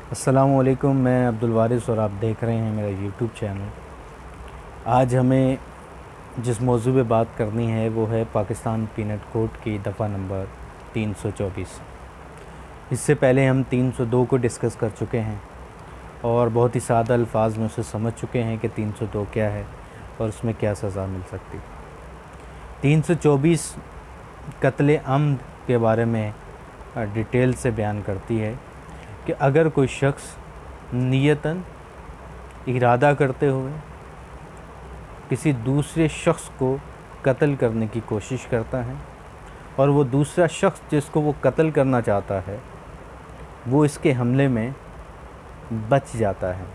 अस्सलामुअलैकुम, मैं अब्दुल वारिस और आप देख रहे हैं मेरा यूट्यूब चैनल। आज हमें जिस मौजू पे बात करनी है वो है पाकिस्तान पीनल कोड की दफ़ा नंबर 324। इससे पहले हम 302 को डिस्कस कर चुके हैं और बहुत ही सादा अल्फाज में उसे समझ चुके हैं कि 302 क्या है और उसमें क्या सज़ा मिल सकती। 324 कत्ल अम्द के बारे में डिटेल से बयान करती है कि अगर कोई शख्स नियतन इरादा करते हुए किसी दूसरे शख्स को कत्ल करने की कोशिश करता है और वो दूसरा शख्स जिसको वो कत्ल करना चाहता है वो इसके हमले में बच जाता है,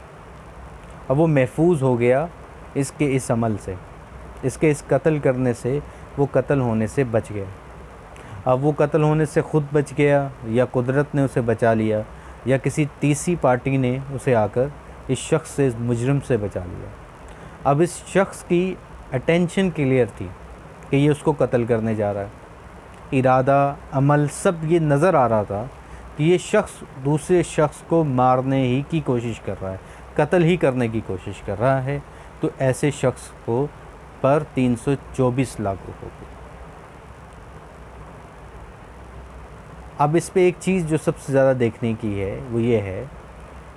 अब वो महफूज हो गया इसके इस अमल से, इसके इस कत्ल करने से वो कत्ल होने से बच गया। अब वो कत्ल होने से ख़ुद बच गया या कुदरत ने उसे बचा लिया या किसी तीसरी पार्टी ने उसे आकर इस शख्स से, इस मुजरिम से बचा लिया। अब इस शख्स की अटेंशन क्लियर थी कि ये उसको कत्ल करने जा रहा है, इरादा अमल सब ये नज़र आ रहा था कि ये शख्स दूसरे शख्स को मारने ही की कोशिश कर रहा है, कत्ल ही करने की कोशिश कर रहा है। तो ऐसे शख्स को पर 324 लागू होगी। अब इस पे एक चीज़ जो सबसे ज़्यादा देखने की है वो ये है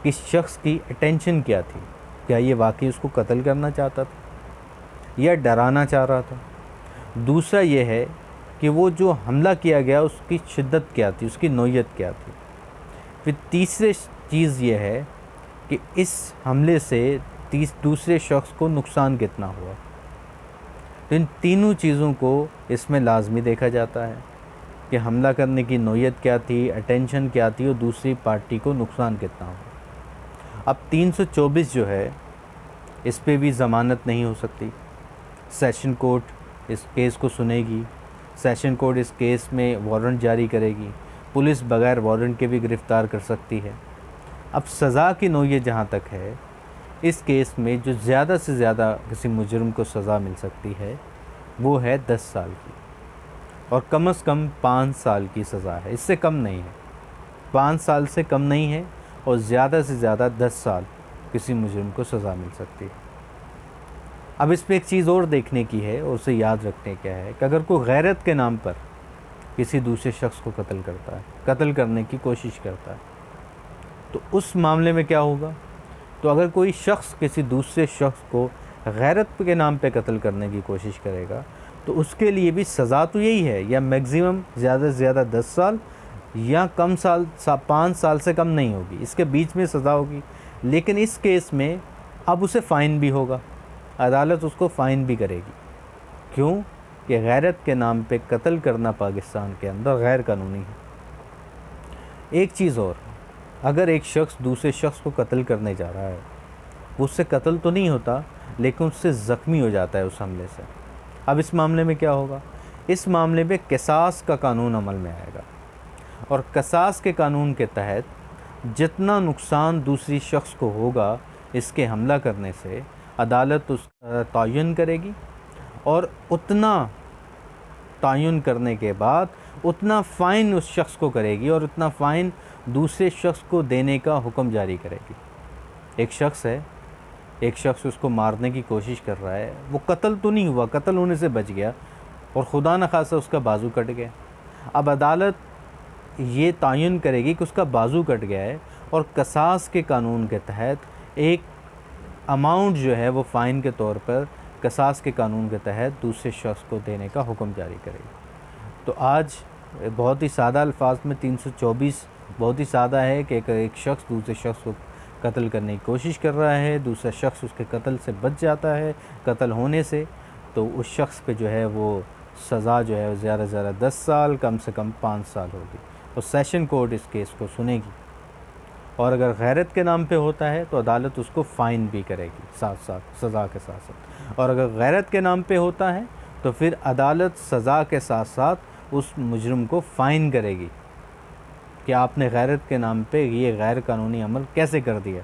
कि शख्स की अटेंशन क्या थी, क्या ये वाकई उसको कत्ल करना चाहता था या डराना चाह रहा था। दूसरा ये है कि वो जो हमला किया गया उसकी शिद्दत क्या थी, उसकी नौयत क्या थी। फिर तीसरी चीज़ ये है कि इस हमले से दूसरे शख्स को नुकसान कितना हुआ। तो इन तीनों चीज़ों को इसमें लाजमी देखा जाता है कि हमला करने की नौयत क्या थी, अटेंशन क्या थी और दूसरी पार्टी को नुकसान कितना हुआ। अब 324 जो है इस पे भी ज़मानत नहीं हो सकती। सेशन कोर्ट इस केस को सुनेगी, सेशन कोर्ट इस केस में वारंट जारी करेगी, पुलिस बग़ैर वारंट के भी गिरफ़्तार कर सकती है। अब सज़ा की नौयत जहाँ तक है, इस केस में जो ज़्यादा से ज़्यादा किसी मुजरिम को सज़ा मिल सकती है वो है 10 साल की और कम से कम 5 साल की सज़ा है, इससे कम नहीं है। 5 साल से कम नहीं है और ज़्यादा से ज़्यादा 10 साल किसी मुजरिम को सज़ा मिल सकती है। अब इस पर एक चीज़ और देखने की है और उसे याद रखने क्या है कि अगर कोई गैरत के नाम पर किसी दूसरे शख्स को कत्ल करता है, कत्ल करने की कोशिश करता है, तो उस मामले में क्या होगा। तो अगर कोई शख्स किसी दूसरे शख्स को गैरत के नाम पे कत्ल करने की कोशिश करेगा तो उसके लिए भी सज़ा तो यही है, या मैक्सिमम ज़्यादा से ज़्यादा 10 साल या कम साल 5 साल से कम नहीं होगी, इसके बीच में सज़ा होगी। लेकिन इस केस में अब उसे फ़ाइन भी होगा, अदालत उसको फ़ाइन भी करेगी। क्यों कि गैरत के नाम पे कत्ल करना पाकिस्तान के अंदर गैर कानूनी है। एक चीज़ और, अगर एक शख्स दूसरे शख्स को कत्ल करने जा रहा है, वो उससे कत्ल तो नहीं होता लेकिन उससे ज़ख्मी हो जाता है उस हमले से। अब इस मामले में क्या होगा, इस मामले में क़िसास का कानून अमल में आएगा और क़िसास के कानून के तहत जितना नुकसान दूसरी शख्स को होगा इसके हमला करने से, अदालत उसका तयन करेगी और उतना तयन करने के बाद उतना फ़ाइन उस शख्स को करेगी और उतना फ़ाइन दूसरे शख्स को देने का हुक्म जारी करेगी। एक शख्स है, एक शख्स उसको मारने की कोशिश कर रहा है, वो कत्ल तो नहीं हुआ, कत्ल होने से बच गया और खुदा न खासा उसका बाजू कट गया। अब अदालत ये तयन करेगी कि उसका बाजू कट गया है और क़िसास के कानून के तहत एक अमाउंट जो है वो फ़ाइन के तौर पर क़िसास के कानून के तहत दूसरे शख्स को देने का हुक्म जारी करेगी। तो आज बहुत ही सादा अल्फाज में 324 बहुत ही सादा है कि एक शख्स दूसरे शख्स को कत्ल करने की कोशिश कर रहा है, दूसरा शख्स उसके कत्ल से बच जाता है कत्ल होने से, तो उस शख्स पे जो है वो सज़ा जो है ज़्यादा से ज़्यादा 10 साल कम से कम 5 साल होगी और सेशन कोर्ट इस केस को सुनेगी। और अगर गैरत के नाम पे होता है तो अदालत उसको फ़ाइन भी करेगी साथ साथ सज़ा के साथ साथ, और अगर गैरत के नाम पे होता है तो फिर अदालत सज़ा के साथ साथ उस मुजरिम को फ़ाइन करेगी कि आपने गैरत के नाम पे ये गैर कानूनी अमल कैसे कर दिया।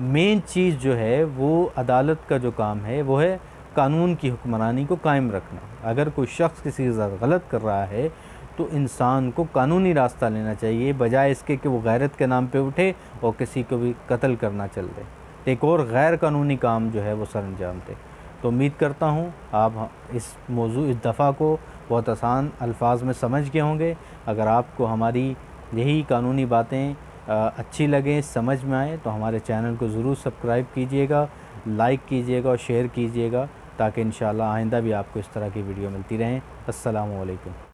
मेन चीज़ जो है वो अदालत का जो काम है वो है कानून की हुक्मरानी को कायम रखना। अगर कोई शख्स किसी के साथ गलत कर रहा है तो इंसान को कानूनी रास्ता लेना चाहिए, बजाय इसके कि वो गैरत के नाम पे उठे और किसी को भी कत्ल करना चल दे, एक और गैर कानूनी काम जो है वो सर अंजाम दे। तो उम्मीद करता हूँ आप इस मौजू इस दफ़ा को बहुत आसान अल्फाज में समझ गए होंगे। अगर आपको हमारी यही कानूनी बातें अच्छी लगें, समझ में आए, तो हमारे चैनल को ज़रूर सब्सक्राइब कीजिएगा, लाइक कीजिएगा और शेयर कीजिएगा, ताकि इंशाअल्लाह आइंदा भी आपको इस तरह की वीडियो मिलती रहें। अस्सलामु अलैकुम।